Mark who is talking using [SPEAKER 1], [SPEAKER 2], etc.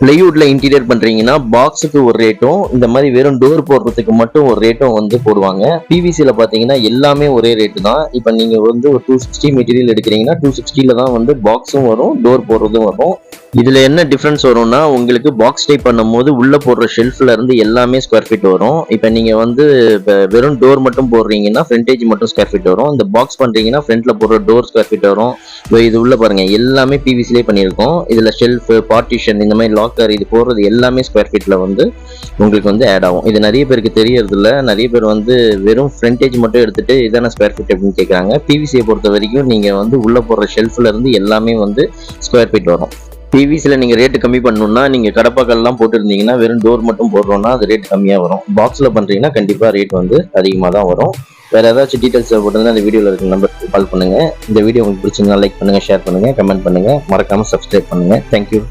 [SPEAKER 1] பிளைவுட்ல interior பண்றீங்கன்னா பாக்ஸுக்கு ஒரு ரேட்டும், இந்த மாதிரி வெறும் டோர் போடுறதுக்கு மட்டும் ஒரு ரேட்டும் வந்து போடுவாங்க. பிவிசில பாத்தீங்கன்னா எல்லாமே ஒரே ரேட்டு தான். இப்போ நீங்க வந்து ஒரு 260 மெட்டீரியல் எடுக்கிறீங்கன்னா 260ல தான் வந்து பாக்ஸும் வரும், டோர் போடுறதும் வரும். இதுல என்ன டிஃபரன்ஸ் வரும்னா, உங்களுக்கு பாக்ஸ் டைப் பண்ணும்போது உள்ள போடுற ஷெல்ஃப்ல இருந்து எல்லாமே ஸ்கொயர் ஃபீட் வரும். இப்போ நீங்க வந்து வெறும் டோர் மட்டும் போடுறீங்கன்னா ஃப்ரண்டேஜ் மட்டும் ஸ்கொயர் ஃபீட் வரும். இந்த பாக்ஸ் பண்றீங்கன்னா ஃப்ரண்ட்ல போடுற டோர் ஸ்கொயர் ஃபீட் வரும். இப்போ இது உள்ள பாருங்க எல்லாமே பிவிசிலே பண்ணியிருக்கோம். இதுல ஷெல்ஃப், பார்ட்டிஷன், இந்த மாதிரி லாக்கர் இது போடுறது எல்லாமே ஸ்கொயர் ஃபீட்ல வந்து உங்களுக்கு வந்து ஆட் ஆகும். இது நிறைய பேருக்கு தெரியறது இல்ல. நிறைய பேர் வந்து வெறும் ஃப்ரண்டேஜ் மட்டும் எடுத்துட்டு இதான ஸ்கொயர் ஃபீட் அப்படின்னு கேட்கறாங்க. பிவிசியை பொறுத்த வரைக்கும் நீங்க வந்து உள்ள போடுற ஷெல்ஃப்ல இருந்து எல்லாமே வந்து ஸ்கொயர் ஃபீட் வரும். பிவிசில நீங்க ரேட்டு கம்மி பண்ணணும்னா நீங்க கடப்பாக்கல்லாம் போட்டுருந்தீங்கன்னா வெறும் டோர் மட்டும் போடுறோம்னா அது ரேட் கம்மியா வரும். பாக்ஸ்ல பண்றீங்கன்னா கண்டிப்பா ரேட் வந்து அதிகமாக தான் வரும். வேற ஏதாச்சும் டீடைல்ஸ் தேவைப்படுதுன்னா அந்த வீடியோல இருக்க நம்பருக்கு கால் பண்ணுங்க. இந்த வீடியோ உங்களுக்கு பிடிச்சிருந்தா லைக் பண்ணுங்க, ஷேர் பண்ணுங்க, கமெண்ட் பண்ணுங்க, மறக்காம சப்ஸ்கிரைப் பண்ணுங்க. தேங்க்யூ.